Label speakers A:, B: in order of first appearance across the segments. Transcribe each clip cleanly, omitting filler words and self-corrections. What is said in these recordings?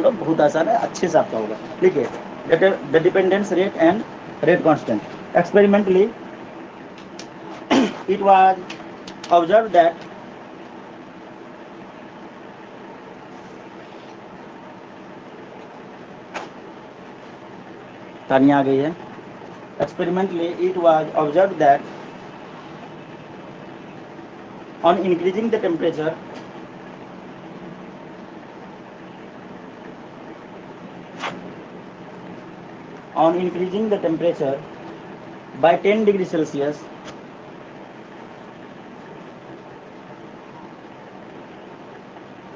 A: लो, बहुत आसान है, अच्छे से आपका होगा। ठीक है, the dependence rate and rate constant, experimentally it was observe that Tania आ गई है। Experimentally it was observe that on increasing the temperature on increasing the temperature by 10 degrees Celsius,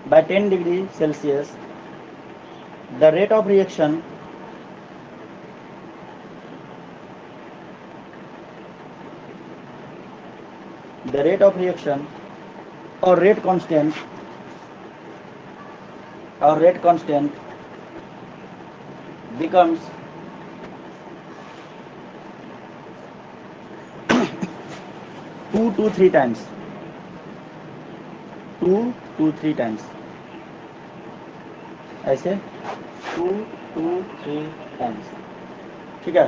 A: by 10 degrees Celsius, the rate of reaction or rate constant becomes 2 to 3 times, 2 to 3 times, ऐसे 2 to 3 times। ठीक है,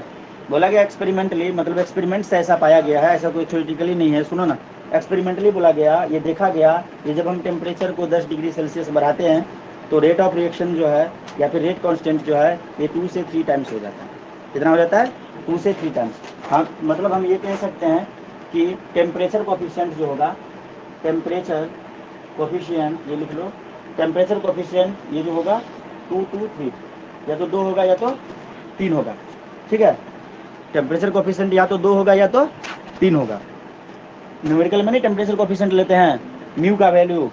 A: बोला गया experimentally, मतलब experiment से ऐसा पाया गया है, ऐसा कोई थ्योरेटिकली नहीं है। सुनो ना, एक्सपेरिमेंटली बोला गया, ये देखा गया कि जब हम टेम्परेचर को 10 डिग्री सेल्सियस बढ़ाते हैं तो रेट ऑफ रिएक्शन जो है या फिर रेट कांस्टेंट जो है ये 2 से 3 टाइम्स हो जाता है। कितना हो जाता है? 2 से 3 टाइम्स। हाँ, मतलब हम ये कह सकते हैं कि टेम्परेचर कोफिशिएंट जो होगा, टेम्परेचर कोफिशिएंट, ये लिख लो, टेम्परेचर कोफिशिएंट ये जो होगा 2 to 3, या तो 2 होगा या तो 3 होगा। ठीक है, टेम्परेचर कोफिशिएंट या तो 2 होगा या तो 3 होगा। न्यूमेरिकल में नहीं टेम्परेचर कोफिशिएंट लेते हैं, म्यू का वैल्यू,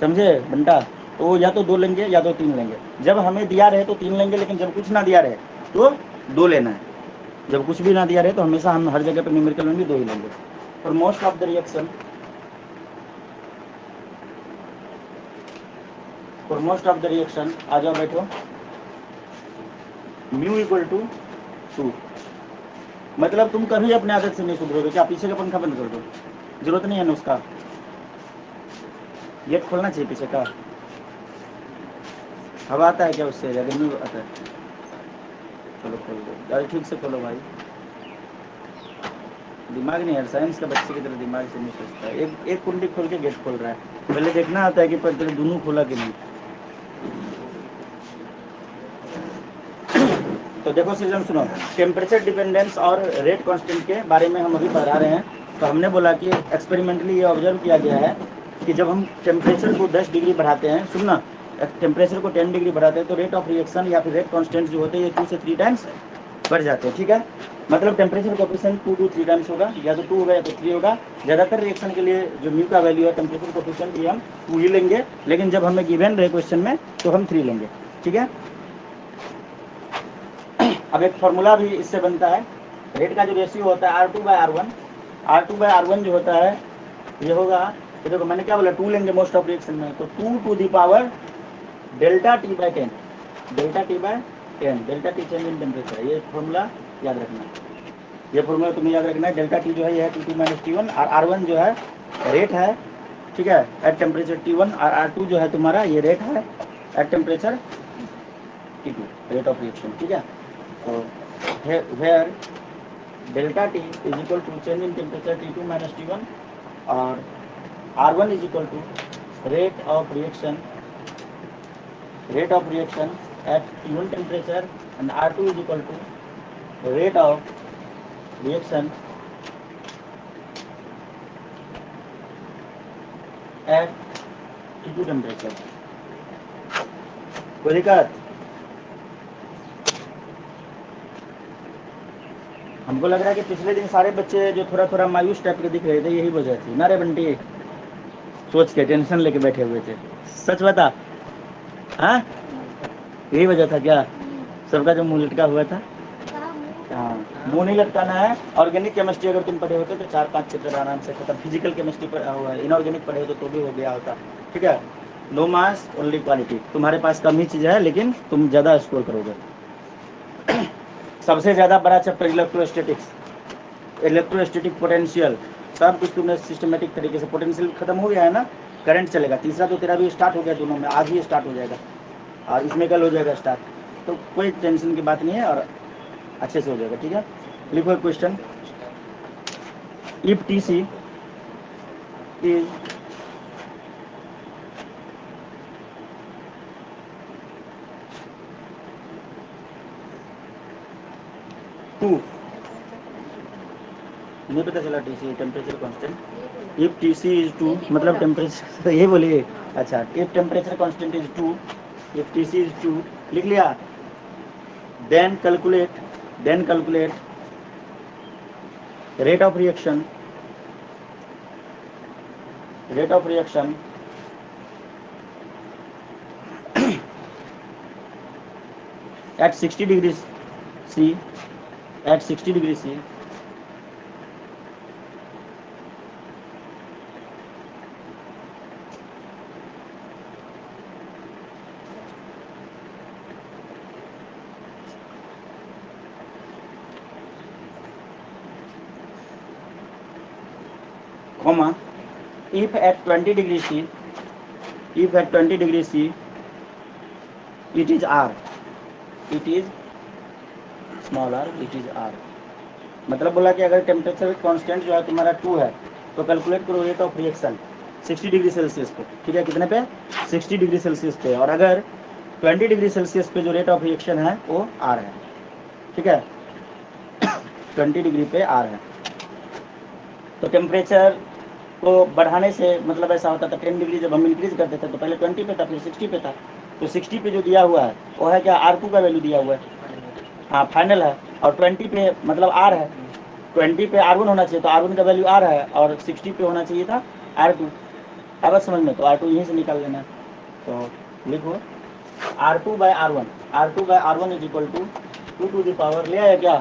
A: समझे बंटा? तो या तो 2 लेंगे या तो 3 लेंगे। जब हमें दिया रहे तो 3 लेंगे, लेकिन जब कुछ ना दिया रहे तो 2 लेना है। जब कुछ भी ना दिया रहे तो हमेशा हम हर जगह पर न्यूमेरिकल में भी 2 ही लेंगे। For most of the reaction, for most of the reaction, आ जाओ बैठो, म्यू इक्वल टू 2। मतलब तुम कभी अपने आदत से नहीं सुधरोगे। क्या पीछे का पंखा बंद कर दो? जरूरत नहीं है ना उसका, गेट खोलना चाहिए पीछे का। हवा आता है क्या उससे, या गर्मी आता है? चलो खोल दो, अरे ठीक से खोलो भाई। दिमाग नहीं है, साइंस का बच्चे की तरह दिमाग से नहीं सोचता है। एक कुंडी खोल के गेट खोल रहा है, पहले देखना आता है कि पर तेरे दोनों खोला कि नहीं। तो देखो सीजन, सुनो, टेम्परेचर डिपेंडेंस और रेट कांस्टेंट के बारे में हम अभी पढ़ा रहे हैं। तो हमने बोला कि एक्सपेरिमेंटली ये ऑब्जर्व किया गया है कि जब हम टेम्परेचर को 10 डिग्री बढ़ाते हैं, सुनना, टेम्परेचर को 10 डिग्री बढ़ाते हैं तो रेट ऑफ रिएक्शन या फिर रेट कांस्टेंट जो होते हैं ये 2 से 3 टाइम्स बढ़ जाते हैं। ठीक है, मतलब टेम्परेचर कोफिशिएंट 2 to 3 टाइम्स होगा, या तो 2 होगा या तो 3 होगा। ज़्यादातर रिएक्शन के लिए जो म्यू का वैल्यू है टेम्परेचर कोफिशिएंट ये हम 2 ही लेंगे, लेकिन जब हमें गिवन रहे क्वेश्चन में तो हम 3 लेंगे। ठीक है, अब एक फॉर्मूला भी इससे बनता है। रेट का जो रेशियो होता है R2/R1, R2/R1 जो होता है ये होगा, ये देखो मैंने क्या बोला, 2 लेंगे मोस्ट ऑफ रिएक्शन में, तो 2 to the power delta T/10, delta T/10, delta T change in temperature है। ये फॉर्मूला याद रखना, ये फॉर्मूला तुम्हें याद रखना है। डेल्टा T जो है ये है T2 - T1, और R1 जो है रेट है, ठीक है, एट टेम्परेचर T1, और R2 जो है तुम्हारा ये रेट है at temperature T2, rate of reaction. ठीक है, तो where delta T is equal to change in temperature T2 - T1, और R1 is equal to rate of reaction at T1 temperature, and R2 is equal to rate of reaction at T2 temperature। कोई दिक्कत? हमको लग रहा है कि पिछले दिन सारे बच्चे जो थोड़ा थोड़ा मायूस टाइप के दिख रहे थे, यही वजह थी ना रे बंटी? सोच के टेंशन लेके बैठे हुए थे, सच बता। हाँ, यही वजह था क्या सबका जो मुंह लटका हुआ था? हाँ, मुंह नहीं लटकाना है। ऑर्गेनिक केमिस्ट्री अगर तुम पढ़े होते तो 4-5 चैप्टर आराम से खत्म। फिजिकल केमिस्ट्री पर इनऑर्गेनिक पढ़े हो तो भी हो गया होता। ठीक है, नो मास ओनली क्वालिटी। तुम्हारे पास कम ही चीज़ है लेकिन तुम ज़्यादा स्कोर करोगे। सबसे ज़्यादा बड़ा चैप्टर इलेक्ट्रोस्टैटिक्स, इलेक्ट्रोस्टैटिक पोटेंशियल, सब कुछ तुमने सिस्टमेटिक तरीके से। पोटेंशियल खत्म हो गया है ना, करंट चलेगा। तीसरा तो तेरा भी स्टार्ट हो गया, दोनों में आज ही स्टार्ट हो जाएगा। और इसमें कल हो जाएगा स्टार्ट, तो कोई टेंशन की बात नहीं है और अच्छे से हो जाएगा। ठीक है, लिखो question. If T C is two, नहीं पता चला T C temperature constant. If T C is two मतलब टेम्परेचर तो ये बोलिए। अच्छा, if temperature constant is two, if T C is two लिख लिया। Then calculate rate of reaction at 60 degrees C, at 60 degrees C, comma, if at 20 degrees C, if at 20 degrees C, it is R, it is small r, it is R। मतलब बोला कि अगर temperature constant जो है तुम्हारा 2 है तो calculate करो rate of reaction 60 degree Celsius पे। ठीक है, कितने पे? 60 डिग्री सेल्सियस पे। और अगर 20 डिग्री सेल्सियस पे जो रेट ऑफ रिएक्शन है वो R है। ठीक है, 20 डिग्री पे R है। तो टेम्परेचर को बढ़ाने से मतलब ऐसा होता था 10 डिग्री जब हम इंक्रीज करते थे तो पहले 20 पे था, फिर 60 पे था। तो 60 पे जो दिया हुआ है वो है क्या? R2 का वैल्यू दिया हुआ है, हाँ फाइनल है। और 20 पे मतलब R है, 20 पे R1 होना चाहिए तो R1 का वैल्यू R है, और 60 पे होना चाहिए था R2। अब समझ में, तो R2 यहीं से निकाल लेना। तो लिखो R2 by R1, R2 by R1 is equal to 2 to the power, ले आया क्या?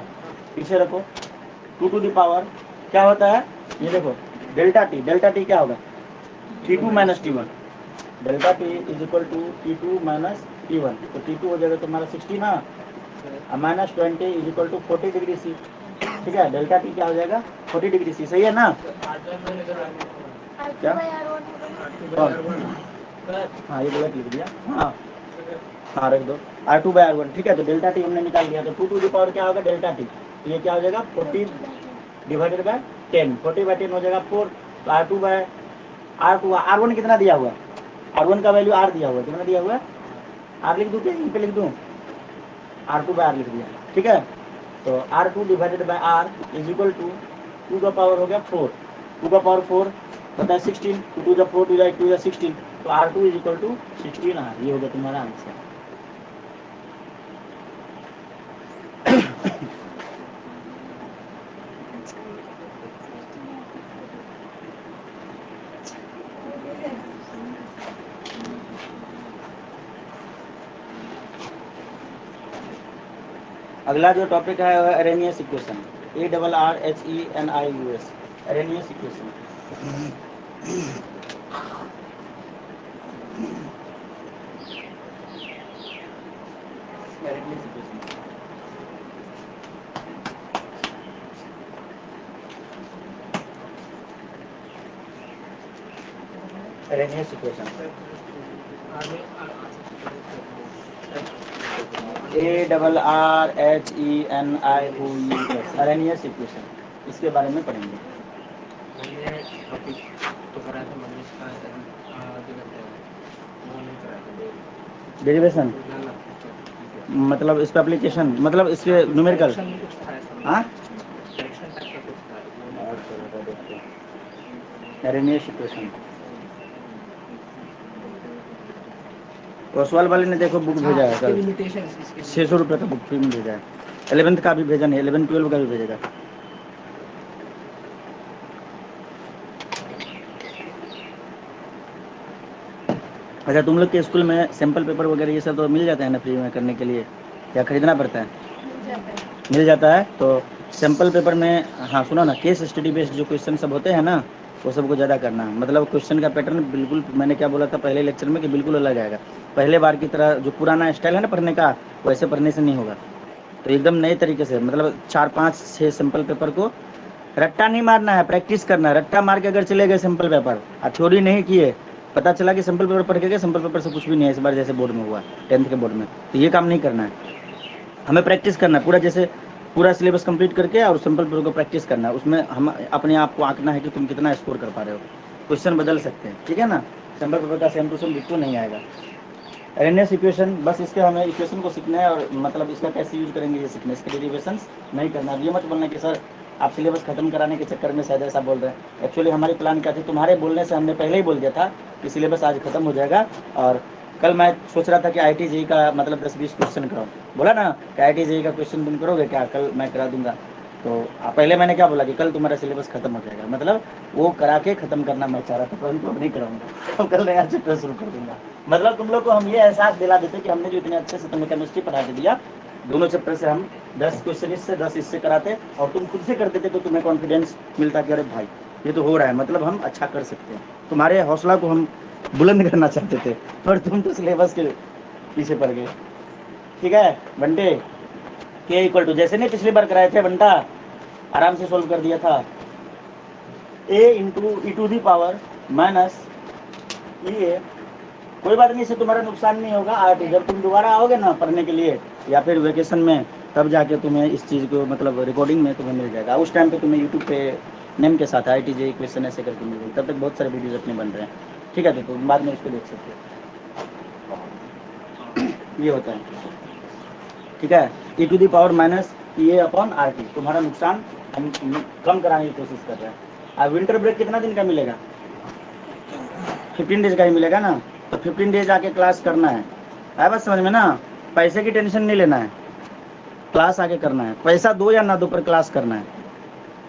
A: पीछे रखो, 2 टू द पावर क्या होता है ये देखो, डेल्टा टी क्या होगा? T2 minus T1, delta T is equal to T2 minus T1। तो T2 हो जाएगा तुम्हारा 60 ना, minus 20 is equal to 40 degree C. ठीक है, डेल्टा टी क्या हो जाएगा? 40 डिग्री सी। सही है ना? क्या? हाँ ये गलत लिख दिया, हाँ हाँ रख दो, R2/R1। ठीक है, तो डेल्टा टी हमने निकाल दिया, तो 2 टू द पावर क्या होगा? Delta T. तो ये क्या हो जाएगा? 40 डिवाइडेड बाय 10, 40/10 हो जाएगा 4। तो R2 R1 कितना दिया हुआ है? R1 का वैल्यू R दिया हुआ है, कितना दिया हुआ है? R लिख दूँ क्या यहीं पे लिख दूँ? R2/R लिख दिया। ठीक है, तो R2 divided by R is equal to 2 का पावर हो गया 4, 2 का पावर 4 होता है 16, 2 का 4 2 का 16, तो R2 is equal to 16R। ये हो गया तुम्हारा आंसर। अगला जो टॉपिक है वह Arrhenius equation, ARRHENIUS, Arrhenius equation. Arrhenius equation, Arrhenius equation, ARRHENIUS, Arrhenius equation, इसके बारे में पढ़ेंगे। डेरिवेशन मतलब इस पर एप्लीकेशन, मतलब इसके न्यूमेरिकल, हाँ अरेनियस इक्वेशन। ओसवाल वाले ने देखो बुक भेजा है कल, 600 रुपये का बुक फ्री में भेजा है। 11th का भी भेजा नहीं, 11 12 का भी भेजेगा। अच्छा, तुम लोग के स्कूल में सैम्पल पेपर वगैरह ये सब तो मिल जाता है ना फ्री में करने के लिए, या खरीदना पड़ता है? मिल जाता है। तो सैम्पल पेपर में, हाँ सुनो ना, केस स्टडी बेस्ड जो क्वेश्चन सब होते हैं ना वो सबको ज़्यादा करना है। मतलब क्वेश्चन का पैटर्न बिल्कुल, मैंने क्या बोला था पहले लेक्चर में कि बिल्कुल अलग आएगा। पहले बार की तरह जो पुराना स्टाइल है ना पढ़ने का, वैसे पढ़ने से नहीं होगा। तो एकदम नए तरीके से, मतलब 4 5 6 सैम्पल पेपर को रट्टा नहीं मारना है, प्रैक्टिस करना है। रट्टा मार के अगर चले गए सैम्पल पेपर और थ्योरी नहीं किए पता चला कि सिंपल पेपर पढ़ के गए, सिंपल पेपर से कुछ भी नहीं है इस बार जैसे बोर्ड में हुआ 10th के बोर्ड में, तो ये काम नहीं करना है, हमें प्रैक्टिस करना है पूरा, जैसे पूरा सिलेबस कंप्लीट करके और सिंपल पेपर को प्रैक्टिस करना है, उसमें हम अपने आप को आंकना है कि तुम कितना स्कोर कर पा रहे हो, क्वेश्चन बदल सकते हैं, ठीक है ना, सिंपल पेपर का सेम टू सेम बिल्कुल नहीं आएगा। एरनेस इक्वेशन, बस इसके हमें इक्वेशन को सीखना है और मतलब इसका कैसे यूज करेंगे ये सीखना है, इसके डेरिवेशंस नहीं करना। ये मत बोलना कि सर आप सिलेबस खत्म कराने के चक्कर में शायद ऐसा बोल रहे हैं, एक्चुअली हमारी प्लान क्या थी, तुम्हारे बोलने से हमने पहले ही बोल दिया था कि सिलेबस आज खत्म हो जाएगा, और कल मैं सोच रहा था कि IIT JEE का मतलब 10-20 क्वेश्चन कराऊँ, बोला ना कि IIT JEE का क्वेश्चन तुम करोगे क्या, कल मैं करा दूंगा, तो पहले मैंने क्या बोला कि कल तुम्हारा सिलेबस खत्म हो जाएगा, मतलब वो करा के खत्म करना मैं चाह रहा था, परंतु अब नहीं कराऊंगा, तो कल नया चैप्टर शुरू कर दूंगा। मतलब तुम लोग को हम ये एहसास दिला देते कि हमने जो इतने अच्छे से तुम्हें केमिस्ट्री पढ़ा के दिया, दोनों चैप्टर से हम 10 क्वेश्चन इससे 10 इससे कराते और तुम खुद से कर देते, तो तुम्हें कॉन्फिडेंस मिलता कि अरे भाई ये तो हो रहा है, मतलब हम अच्छा कर सकते हैं, तुम्हारे हौसला को हम बुलंद करना चाहते थे, पर तुम तो सिलेबस के पीछे पड़ गए। ठीक है बंटे, के इक्वल टू, जैसे नहीं पिछली बार कराए थे बंटा, आराम से सोल्व कर दिया था, a into E to the power minus E, कोई बात नहीं, इससे तुम्हारा नुकसान नहीं होगा, आठ जब तुम दोबारा आओगे ना पढ़ने के लिए या फिर वेकेशन में, तब जाके तुम्हें इस चीज़ को मतलब रिकॉर्डिंग में तुम्हें मिल जाएगा, उस टाइम पे तुम्हें यूट्यूब पे नेम के साथ IIT JEE क्वेश्चन ऐसे करके मिल जाएगी, तब तक बहुत सारे वीडियोज अपने बन रहे हैं, ठीक है, तो तुम बाद में उसको देख सकते हो। ये होता है, ठीक है, E to the power minus E upon RT, तुम्हारा नुकसान हम कम कराने की कोशिश कर रहे हैं। अब विंटर ब्रेक कितना दिन का मिलेगा, 15 डेज का ही मिलेगा ना, तो 15 डेज आके क्लास करना है, आया बात समझ में ना, पैसे की टेंशन नहीं लेना है, क्लास आके करना है, पैसा दो या ना दो पर क्लास करना है,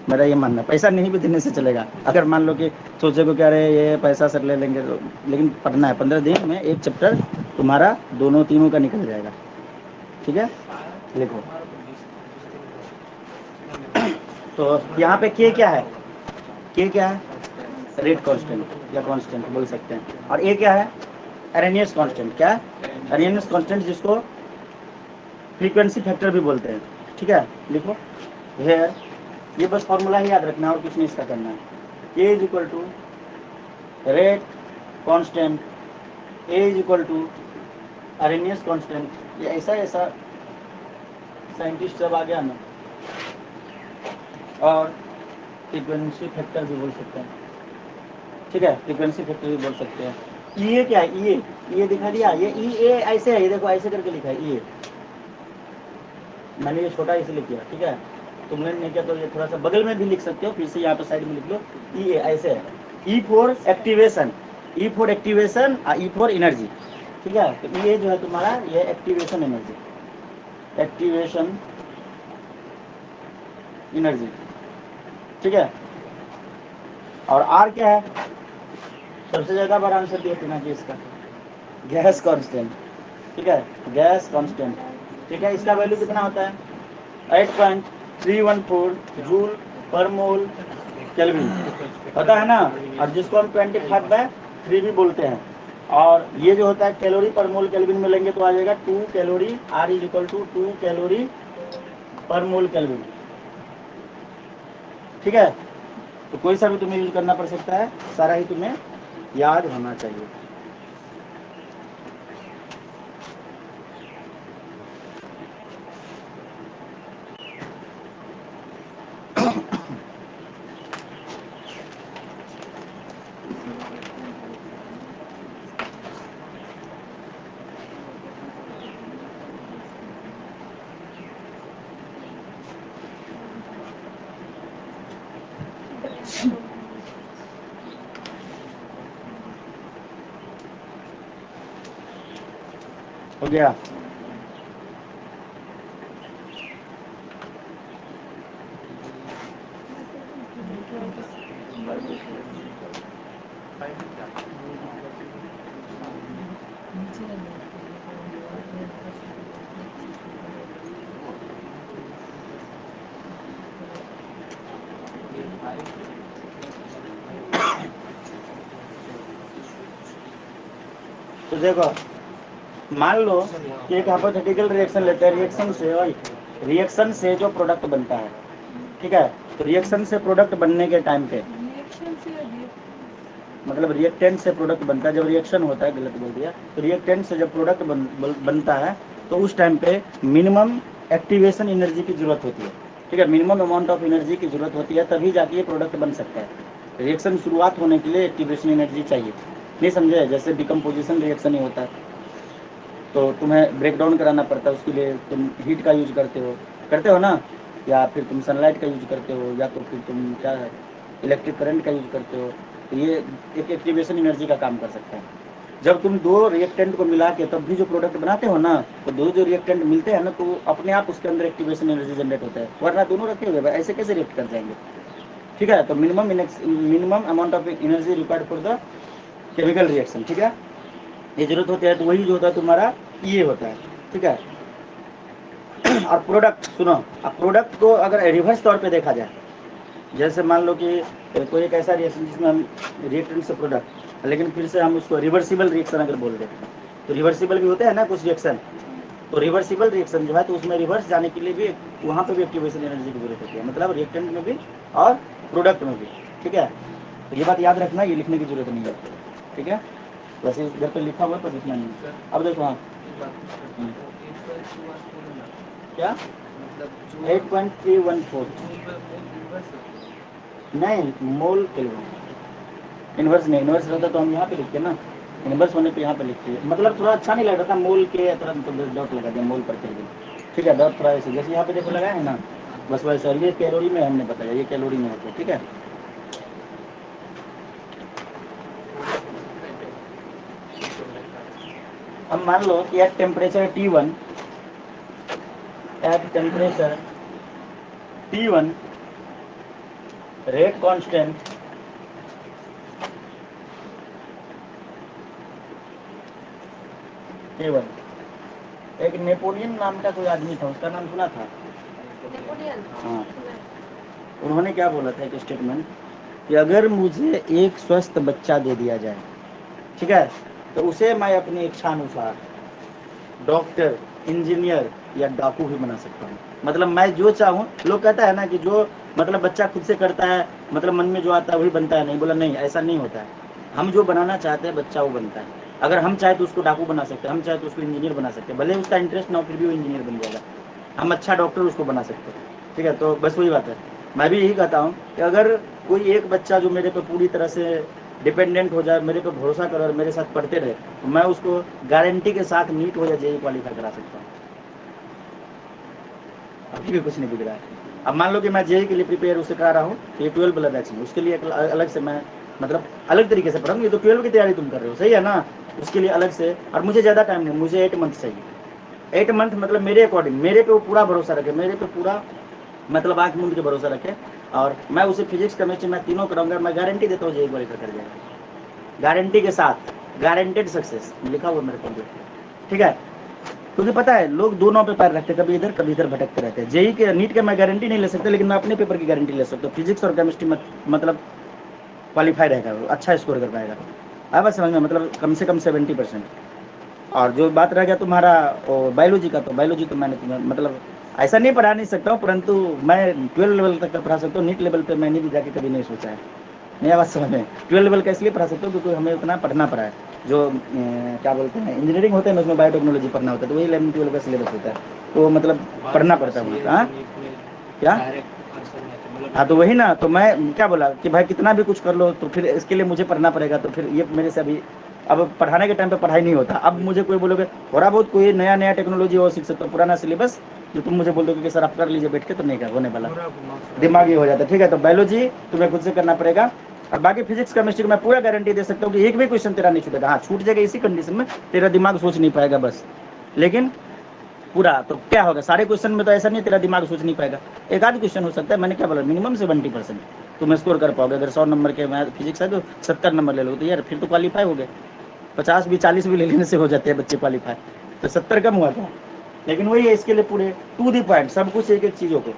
A: मेरा ये मानना है, पैसा नहीं भी देने से चलेगा, अगर मान लो कि सोचे को क्या रहे ये पैसा सर ले लेंगे तो, लेकिन पढ़ना है, 15 दिन में एक चैप्टर तुम्हारा दोनों तीनों का निकल जाएगा, ठीक है, लिखो। तो यहाँ पे के क्या है, के क्या है, रेट कांस्टेंट या कांस्टेंट बोल सकते हैं, और ए क्या है, एरेनियस कांस्टेंट, क्या है एरेनियस कांस्टेंट, जिसको फ्रीक्वेंसी फैक्टर भी बोलते हैं, ठीक है, लिखो हेयर, ये बस फॉर्मूला ही याद रखना और कुछ नहीं इसका करना है, K is equal to rate constant, A is equal to Arrhenius constant, ये ऐसा ऐसा साइंटिस्ट सब आ गया ना, और फ्रीक्वेंसी फैक्टर भी बोल सकते हैं, ठीक है, फ्रीक्वेंसी फैक्टर भी बोल सकते हैं। ये क्या है, ये दिखा दिया, ये ई ए ऐसे है, ये देखो ऐसे करके लिखा है, ये मैंने ये छोटा इसलिए किया, ठीक है, तुमने नहीं किया तो ये थोड़ा सा बगल में भी लिख सकते हो, फिर से यहाँ पे साइड में लिख लो, ई ऐसे है, E for activation, E for activation, E for energy, ठीक है, तो ये जो है तुम्हारा ये एक्टिवेशन एनर्जी, एक्टिवेशन एनर्जी, ठीक है, और आर क्या है, सबसे ज्यादा बार आंसर दिया देना चाहिए इसका, गैस कांस्टेंट, ठीक है, गैस कांस्टेंट, ठीक है, इसका वैल्यू कितना होता है 8.314 जूल पर मोल केल्विन, पता है ना, और जिसको हम 25/3 भी बोलते हैं, और ये जो होता है कैलोरी पर मोल केल्विन में लेंगे तो आ जाएगा 2 calorie, R is equal to 2 calorie per mole kelvin, ठीक है, तो कोई सा भी तुम्हें यूज करना पड़ सकता है, सारा ही तुम्हें याद होना चाहिए। हो गया, तो देखो मान लो कि एक हाइपोथेटिकल रिएक्शन लेते हैं, रिएक्शन से जो प्रोडक्ट बनता है, ठीक है, तो रिएक्शन से प्रोडक्ट बनने के टाइम पे मतलब रिएक्टेंट से प्रोडक्ट बनता है। जब रिएक्शन होता है, गलत बोल दिया, तो रिएक्टेंट से जब प्रोडक्ट बनता है तो उस टाइम पे मिनिमम एक्टिवेशन एनर्जी की जरूरत होती है। ठीक है, मिनिमम अमाउंट ऑफ एनर्जी की जरूरत होती है, तभी जाके ये प्रोडक्ट बन सकता है। रिएक्शन शुरुआत होने के लिए एक्टिवेशन एनर्जी चाहिए। नहीं समझे? जैसे डिकम्पोजिशन रिएक्शन ही होता है तो तुम्हें ब्रेक डाउन कराना पड़ता है, उसके लिए तुम हीट का यूज करते हो ना, या फिर तुम सनलाइट का यूज करते हो, या तो फिर तुम क्या है इलेक्ट्रिक करंट का यूज करते हो। तो ये एक एक्टिवेशन एनर्जी का काम कर सकता है। जब तुम दो रिएक्टेंट को मिला के तब भी जो प्रोडक्ट बनाते हो ना, तो दो जो रिएक्टेंट मिलते हैं ना, तो अपने आप उसके अंदर एक्टिवेशन एनर्जी जनरेट होता है, वरना दोनों रखे हुए ऐसे कैसे रिएक्ट कर जाएंगे। ठीक है, तो minimum amount of energy required for the chemical reaction. ठीक है, ये जरूरत होती है, तो वही जो होता है तुम्हारा ये होता है। ठीक है, और प्रोडक्ट सुनो, अब प्रोडक्ट को अगर रिवर्स तौर पे देखा जाए, जैसे मान लो कि कोई एक ऐसा रिएक्शन जिसमें हम रिएक्टेंट से प्रोडक्ट, लेकिन फिर से हम उसको रिवर्सिबल रिएक्शन अगर बोल दें, तो रिवर्सिबल भी होते हैं ना कुछ रिएक्शन, तो रिवर्सिबल रिएक्शन जो है तो उसमें रिवर्स जाने के लिए भी वहाँ पे भी एक्टिवेशन एनर्जी की जरूरत होती है, मतलब रिएक्टेंट में भी और प्रोडक्ट में भी। ठीक है, तो ये बात याद रखना, ये लिखने की जरूरत नहीं है। ठीक है, वैसे घर पे लिखा हुआ पर लिखना नहीं। अब देखो, हाँ क्या 8.314 नहीं, मोल केल्विन। इन्वर्स नहीं, इन्वर्स रहता तो हम यहाँ पे लिखते ना, इन्वर्स होने पे यहाँ पे लिखते हैं, मतलब थोड़ा अच्छा नहीं लग रहा था मोल के, तुरंत डॉट लगा दिया मोल पर केल्विन। ठीक है, डॉट थोड़ा ऐसे जैसे यहाँ पे देखो लगाए है ना, बस वैसे। और ये कैलोरी में हमने बताया, ये कैलोरी में होता है। ठीक है, अब मान लो कि at temperature T1, at temperature T1 rate constant T1, एक नेपोलियन नाम का कोई आदमी था, उसका नाम सुना था? हाँ, उन्होंने क्या बोला था, एक स्टेटमेंट, कि अगर मुझे एक स्वस्थ बच्चा दे दिया जाए, ठीक है, तो उसे मैं अपनी इच्छा अनुसार डॉक्टर, इंजीनियर या डाकू भी बना सकता हूँ। मतलब मैं जो चाहूँ, लोग कहता है ना कि जो मतलब बच्चा खुद से करता है, मतलब मन में जो आता है वही बनता है, नहीं बोला नहीं, ऐसा नहीं होता है। हम जो बनाना चाहते हैं बच्चा वो बनता है। अगर हम चाहे तो उसको डाकू बना सकते हैं, हम चाहे तो उसको इंजीनियर बना सकते हैं, भले उसका इंटरेस्ट ना हो फिर भी वो इंजीनियर बन जाएगा। हम अच्छा डॉक्टर उसको बना सकते हैं। ठीक है, तो बस वही बात है। मैं भी यही कहता हूँ कि अगर कोई एक बच्चा जो मेरे पे पूरी तरह से डिपेंडेंट हो जाए, मेरे पे भरोसा करे और मेरे साथ पढ़ते रहे, तो मैं उसको गारंटी के साथ नीट हो या जेई क्वालिफाई करा सकता हूँ। अभी भी कुछ नहीं बिगड़ा है। अब मान लो कि मैं जेई के लिए प्रिपेयर उसे करा रहा हूँ, तो ये 12 वाला बैच में उसके लिए अलग से मैं मतलब अलग तरीके से पढ़ाऊँ। ये तो 12 की तैयारी तुम कर रहे हो, सही है ना, उसके लिए अलग से। और मुझे ज़्यादा टाइम नहीं, मुझे 8 मंथ चाहिए। 8 मंथ मतलब मेरे अकॉर्डिंग, मेरे पे वो पूरा भरोसा रखे, मेरे पे पूरा मतलब आँख मूंद के भरोसा रखे, और मैं उसे फिजिक्स केमिस्ट्री मैं तीनों कराऊंगा। मैं गारंटी देता हूँ जेई क्वालिफाई कर जाएगा, गारंटी के साथ, गारंटेड सक्सेस लिखा हुआ मेरे कंप्यूटर। ठीक है, तुझे पता है लोग दो नाव पे पैर रखते हैं, कभी इधर भटकते रहते हैं। जेई के नीट के मैं गारंटी नहीं ले सकता, लेकिन मैं अपने पेपर की गारंटी ले सकता हूँ। फिजिक्स और केमिस्ट्री मतलब क्वालिफाई रहेगा, अच्छा स्कोर कर पाएगा। अब बात समझ में, मतलब कम से कम 70%। और जो बात रह गया तुम्हारा बायोलॉजी का, तो बायोलॉजी तो मैंने तुम्हें मतलब ऐसा नहीं पढ़ा नहीं सकता हूँ, परंतु मैं 12 लेवल तक का पढ़ा सकता हूँ। नीट लेवल पे मैंने भी जाके कभी नहीं सोचा है। नया बात समझ में, 12 लेवल का इसलिए पढ़ा सकता हूँ क्योंकि हमें उतना पढ़ना पड़ा है। जो क्या बोलते हैं इंजीनियरिंग होते हैं ना, उसमें बायोटेक्नोलॉजी पढ़ना होता है, तो वही 11-12 का सिलेबस होता है, तो मतलब पढ़ना पड़ता है। हाँ क्या, हाँ तो वही ना, तो मैं क्या बोला कि भाई कितना भी कुछ कर लो तो फिर इसके लिए मुझे पढ़ना पड़ेगा, तो फिर ये मेरे से अभी अब पढ़ाने के टाइम पे पढ़ाई नहीं होता। अब मुझे कोई बोलोगे थोड़ा बहुत कोई नया नया टेक्नोलॉजी और सीख सकते हो, पुराना सिलेबस जो तुम मुझे बोल दोगे कि सर आप कर लीजिए बैठ के, तो नहीं कर होने वाला, दिमाग ही हो जाता है। ठीक है, तो बायोलॉजी तुम्हें खुद से करना पड़ेगा। और बाकी फिजिक्स केमिस्ट्री को मैं पूरा गारंटी दे सकता हूँ कि एक भी क्वेश्चन तेरा नहीं छूटेगा। हाँ छूट जाएगा इसी कंडीशन में, तेरा दिमाग सोच नहीं पाएगा बस, लेकिन पूरा तो क्या होगा, सारे क्वेश्चन में तो ऐसा नहीं तेरा दिमाग सोच नहीं पाएगा, एक आध क्वेश्चन हो सकता है। मैंने क्या बोला, मिनिमम 70% तुम स्कोर कर पाओगे। अगर 100 नंबर के मैथ फिजिक्स है तो 70 नंबर ले लो, तो यार फिर तो क्वालिफाई हो गए। 50 भी 40 भी ले लेने से हो जाते हैं बच्चे क्वालिफाई, तो 70 कम हुआ था। लेकिन वही है, इसके लिए पूरे टू दी पॉइंट सब कुछ एक एक चीज़ों को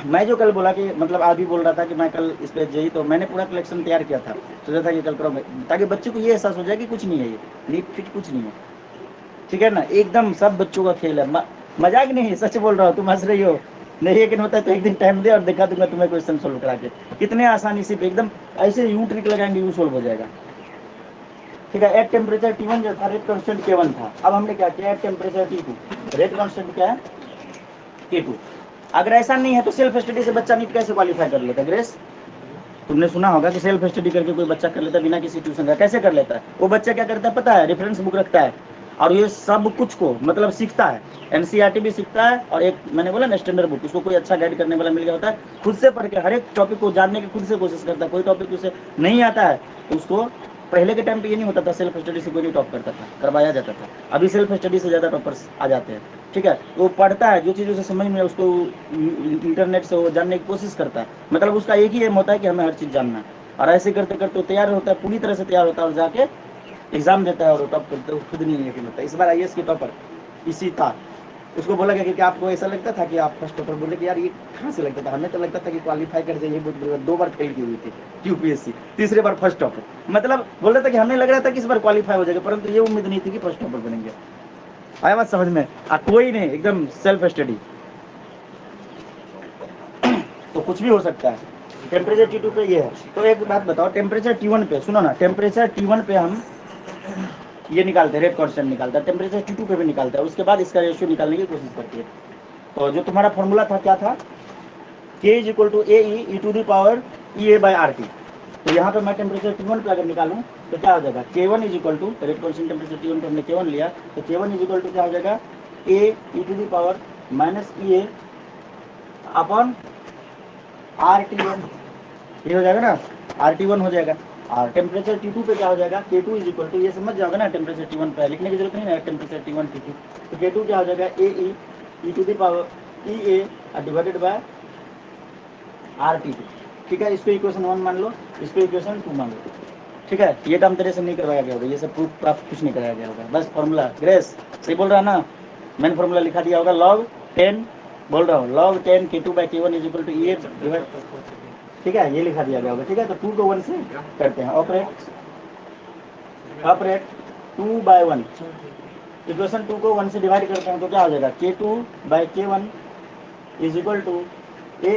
A: मैं जो कल बोला कि मतलब आज भी बोल रहा था कि मैं कल इस पे जेई, तो मैंने पूरा कलेक्शन तैयार किया था, सोचा था कि कल करो, ताकि बच्चे को ये एहसास हो जाए कि कुछ नहीं है, ये नीट फिट कुछ नहीं है। ठीक है ना, एकदम सब बच्चों का खेल है, मजाक नहीं, सच बोल रहा हूँ, तुम हंस रही हो। नहीं लेकिन होता है तो एक दिन टाइम दे और दिखा दूंगा तुम्हें क्वेश्चन सोल्व करा के, कितने आसानी से एकदम ऐसे यू ट्रिक लगाएंगे यू सोल्व हो जाएगा। ठीक है, एट टेम्परेचर T1 जो था रेट कांस्टेंट K1 था। अब हमने क्या किया, eight temperature T2 rate constant क्या है K2। अगर ऐसा नहीं है तो सेल्फ स्टडी से बच्चा नीट कैसे क्वालिफाई कर लेता है ग्रेस? तुमने सुना होगा कि सेल्फ स्टडी करके कोई बच्चा कर लेता है बिना किसी ट्यूशन का, कैसे कर लेता है? वो बच्चा क्या करता है पता है, रेफरेंस बुक रखता है और ये सब कुछ को मतलब सीखता है, एनसीईआरटी भी सीखता है और एक मैंने बोला ना स्टैंडर्ड बुक, उसको कोई अच्छा गाइड करने वाला मिल गया होता है, खुद से पढ़ के हर एक टॉपिक को जानने की खुद से कोशिश करता है। कोई टॉपिक उसे नहीं आता है तो उसको, पहले के टाइम पे ये नहीं होता था, सेल्फ स्टडी से कोई नहीं टॉप करता था, करवाया जाता था। अभी सेल्फ स्टडी से ज़्यादा टॉपर्स आ जाते हैं। ठीक है, वो पढ़ता है, जो चीज़ उसे समझ में उसको इंटरनेट से वो जानने की कोशिश करता है, मतलब उसका एक ही एम होता है कि हमें हर चीज़ जानना है। और ऐसे करते करते वो तैयार होता है, पूरी तरह से तैयार होता है और जाके एग्जाम देता है और टॉप करता है, खुद नहीं लेकिन होता है। इस बार आईएएस की टॉपर इसी था। उसको बोला गया कि आपको ऐसा लगता था कि आप फर्स्ट टॉपर, बोले कि यार ये कहाँ से लगता था, हमें तो लगता था कि क्वालिफाई कर जाइए, दो बार फेल की हुई थी यूपीएससी, तीसरे बार फर्स्ट टॉपर, मतलब बोल रहा था कि हमें लग रहा था कि इस बार क्वालिफाई हो जाएगा, परंतु ये उम्मीद नहीं थी कि फर्स्ट टॉपर बनेंगे। आया बात समझ में? कोई नहीं, एकदम सेल्फ स्टडी तो कुछ भी हो सकता है। टेम्परेचर T2 पे ये है। तो एक बात बताओ, टेम्परेचर T1 पे, सुनो ना, टेम्परेचर T1 पे हम ये निकालते हैं, रेट कांस्टेंट निकालता है, टेम्परेचर T2 पे भी निकालता है, उसके बाद इसका रेशियो निकालने की कोशिश करती है। तो जो तुम्हारा फॉर्मूला था क्या था, K is equal to A E to the power EA by RT। तो यहाँ पे मैं टेम्परेचर T1 पे अगर निकालूँ तो क्या हो जाएगा, K1 is equal to, rate constant temperature T1 पे हमने K1 लिया, तो K1 इज इक्वल टू क्या हो जाएगा, A e to the power minus EA upon RT1, ये हो जाएगा ना, RT1 हो जाएगा। और टेम्परेचर T2 पे क्या हो जाएगा, K2 इज इक्वल टू, ये समझ जाओगे ना, टेम्परेचर T1 पे लिखने की जरूरत नहीं है, टेम्परेचर T1 T2, तो K2 क्या हो जाएगा, A E to the power EA divided by RT2। ठीक है, इसको इक्वेशन 1 मान लो, इसको इक्वेशन 2 मान लो। ठीक है, ये काम तेरे से नहीं करवाया गया होगा, ये सब प्रूफ प्राप्त कुछ नहीं कराया गया होगा, बस फॉर्मूला। ग्रेस सही बोल रहा है ना, मैंने फॉर्मूला लिखा दिया होगा, log 10 बोल रहा हूँ, log 10 K2 by K1 is equal to EA divide, ठीक है, ये लिखा दिया गया होगा। ठीक है, तो 2 को 1 से करते हैं, ऑपरेट 2 बाई 1, इक्वेशन 2 को 1 से डिवाइड करते हैं तो क्या हो जाएगा, K2 by K1 is equal to A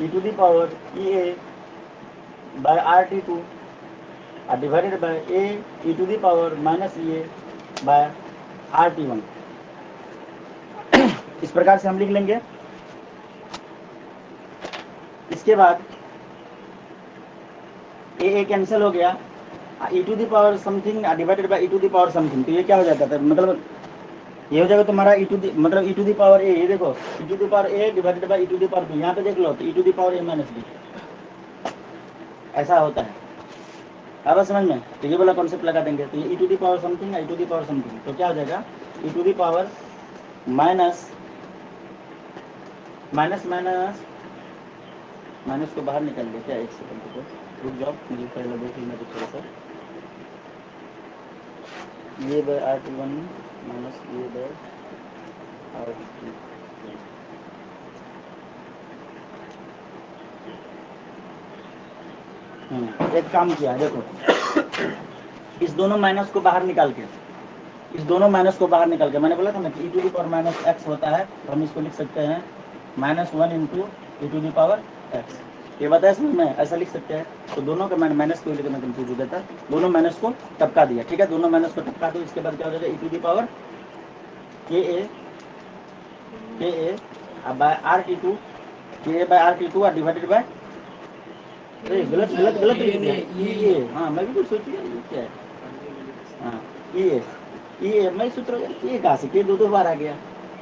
A: E to the power EA by RT2 divided by A E to the power minus EA by RT1। इस प्रकार से हम लिख लेंगे। इसके बाद ए कैंसिल हो गया, E to the power something divided by E to the power something, तो ये क्या हो जाता है, मतलब ये हो जाएगा तुम्हारा ई टू दी, मतलब ई टू दी पावर ए, ये देखो E to the power A divided by E to the power B, यहाँ पे देख लो तो E to the power A minus B, ऐसा होता है। अब समझ में, तो ये वाला कॉन्सेप्ट लगा देंगे, तो ये ई to the power something E to the power something, तो क्या हो जाएगा, E to the power minus minus minus minus को बाहर निकाल लेते हैं, एक सेकंड को रुक जाओ, मुझे पहले देख लेना तो थोड़ा सा, ये बाय RT1 माइनस ये बाय RT2। एक काम किया है देखो, इस दोनों माइनस को बाहर निकाल के, इस दोनों माइनस को बाहर निकाल के, मैंने बोला था ना कि E to the power minus X होता है, तो हम इसको लिख सकते हैं -1 into E to the power X. ये बताया समझ में, ऐसा लिख सकते हैं। तो दोनों का माइनस को लेकर मैं कंफ्यूज हो जाता, दोनों माइनस को टपका दिया। ठीक है, दोनों माइनस को टपका दो, इसके बाद क्या हो जाएगा, ई टू दी पावर के ए बाय RT2, के ए बाय RT2 और डिवाइडेड बाय, गलत गलत गलत लिख दिया ये, हाँ मैं भी कुछ सोच रहा हूँ क्या है, हाँ ये मैं सोच रहा हूँ ये कहाँ से के दो बार आ गया,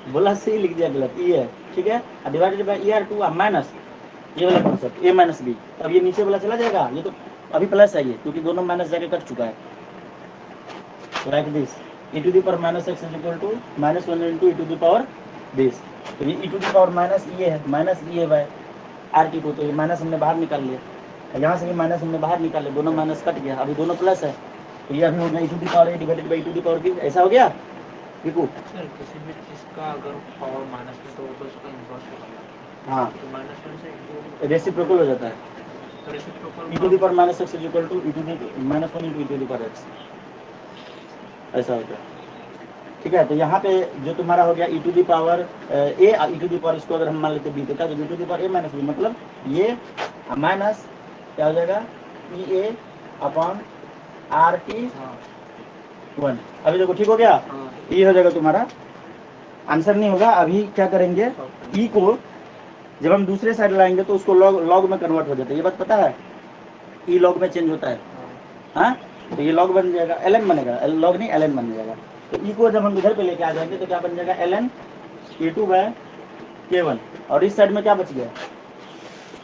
A: बोला सही लिख दिया, गलत ये है। ठीक है, डिवाइडेड बाय ER2 माइनस ये वाला कॉन्सेप्ट ए माइनस बी, अब ये नीचे वाला चला जाएगा, ये तो अभी प्लस है ये, क्योंकि दोनों माइनस जाके कट चुका है, like this e to the power minus x is equal to -1 into E to the power this, तो ये ई टू दी पावर माइनस ये है, माइनस ये बाय RT2, तो ये माइनस हमने बाहर निकाल लिया, यहाँ से भी माइनस हमने बाहर निकाले, दोनों माइनस कट गया, अभी दोनों प्लस है, तो ये अभी हो गया E to the power A divided by E to the power B, ऐसा हो गया। देखो
B: सर किसी भी चीज का अगर पावर माइनस में तो उसका इन्वर्स होगा,
A: हाँ
B: तो -1 से इंटू
A: रेसिप्रोकल हो जाता है,
B: तो reciprocal
A: e to the power minus x is equal to E to the -1 into E to the power x, ऐसा होता है। ठीक है। तो यहाँ पे जो तुम्हारा हो गया e to the power A, e to the power इसको अगर हम मान लेते बी, तो क्या e to the power A minus B, मतलब ये माइनस क्या हो जाएगा e A upon R T 1। अभी देखो ठीक हो गया, ये हो जाएगा तुम्हारा आंसर नहीं होगा। अभी क्या करेंगे, ई को जब हम दूसरे साइड लाएंगे तो उसको लॉग में कन्वर्ट हो जाता है, ये बात पता है, ई लॉग में चेंज होता है। हाँ, तो ये लॉग बन जाएगा, एल एन बनेगा, लॉग नहीं एल एन बन जाएगा। तो ई को जब हम इधर पे लेके आ जाएंगे तो क्या बन जाएगा L N K two by K one, और इस साइड में क्या बच गया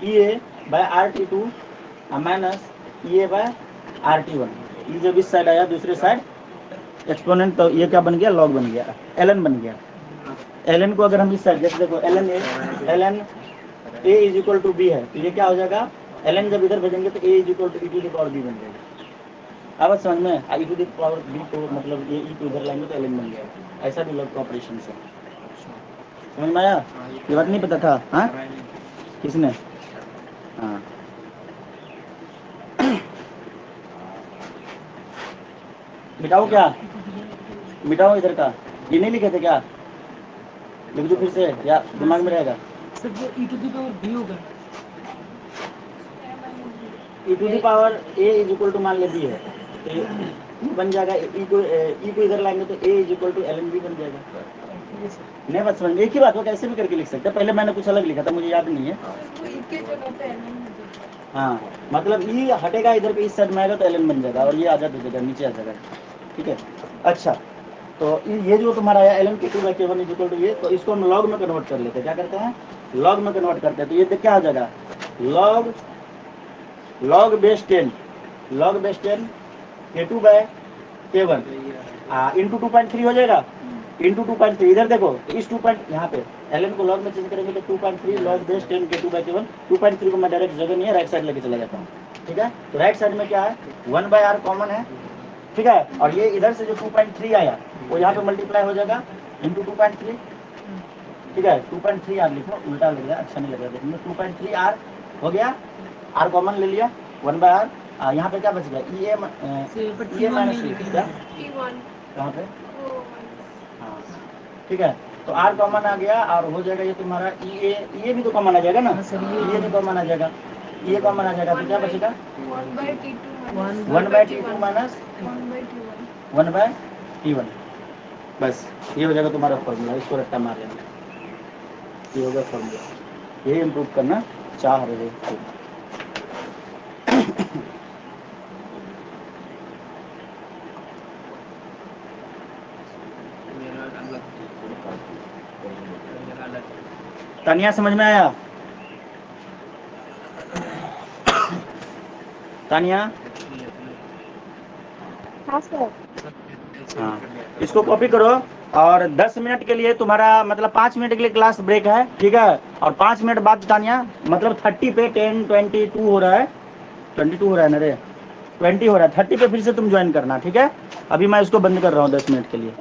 A: E A by R T two minus E A by R T one. ये जब इस साइड आया दूसरे साइड एक्सपोनेंट, तो ये क्या बन गया लॉग बन गया, एल एन बन गया। एल एन को अगर हम इस साइड जैसे देखो L N A is equal to B है, तो ये क्या हो जाएगा एल एन जब इधर भेजेंगे तो A is equal to E to the power B बन जाएगा। अब समझ में, I to the power B को मतलब ये ई को इधर लाएंगे तो एल एन बन गया। ऐसा भी लॉग का ऑपरेशन है, समझ में आया? ये बात नहीं पता था? हाँ, किसने? हाँ मिटाओ क्या, मिटाओ इधर का, ये नहीं लिखे थे क्या? लिख दो फिर से या दिमाग में रहेगा?
B: E to the power B होगा,
A: E to the power A is equal to मान ले बी है, तो बन जाएगा ई को इधर लाएंगे तो A is equal to L N B बन जाएगा। नहीं बात समझ में, एक ही बात हो कैसे भी करके लिख सकते हैं। पहले मैंने कुछ अलग लिखा था, मुझे याद नहीं है। हाँ, मतलब ई हटेगा इधर पे, इस साइड में आएगा तो एल एन बन जाएगा, और ये आजा दे देगा, नीचे आ जाएगा। ठीक है, अच्छा तो ये जो तुम्हारा आया L N K two by के वन इज इक्वल टू ये, तो इसको हम लॉग में कन्वर्ट कर लेते हैं। क्या करते हैं, लॉग में कन्वर्ट करते हैं। तो ये क्या आ जाएगा लॉग बेस 10, लॉग बेस 10 के two by K one into 2.3 हो जाएगा, इंटू 2.3। इधर देखो इस 2. यहाँ पे एल एन को लॉग में चेंज करेंगे तो 2.3 लॉग बेस 10 के टू बाई के वन। 2.3 को मैं डायरेक्ट जगह नहीं है, राइट साइड लेके चला जाता हूँ। ठीक है, तो राइट साइड में क्या है 1 बाय आर कॉमन है। ठीक है, और ये इधर से जो 2.3 आया वो यहाँ पे मल्टीप्लाई हो जाएगा इंटू 2.3। ठीक है, 2.3 आर लिखो, उल्टा लग गया, अच्छा नहीं लग रहा देखने में। 2.3 आर हो गया, आर कॉमन ले लिया, 1 बाय आर। यहाँ पे क्या बच गया ई ए माइनस क्या कहाँ पे, हाँ ठीक है। तो आर कॉमन आ गया और हो जाएगा ये तुम्हारा ई ए भी तो कॉमन आ जाएगा ना, ये भी कॉमन आ जाएगा, ये कॉमन आ जाएगा, तो क्या बचेगा 1 by T two minus 1 by T one. बस ये हो जाएगा तुम्हारा फॉर्मूला, इसको रट्टा मार लेना, ये होगा फॉर्मूला। ये इम्प्रूव करना चाह रहे हो। तानिया समझ में आया? तानिया
C: हाँ सर।
A: हाँ, इसको कॉपी करो और 10 मिनट के लिए तुम्हारा मतलब 5 मिनट के लिए क्लास ब्रेक है। ठीक है, और 5 मिनट बाद तानिया मतलब 30 पे 10 22 हो रहा है, 22 हो रहा है ना रे, 20 हो रहा है, 30 पे फिर से तुम ज्वाइन करना। ठीक है, अभी मैं इसको बंद कर रहा हूँ 10 मिनट के लिए।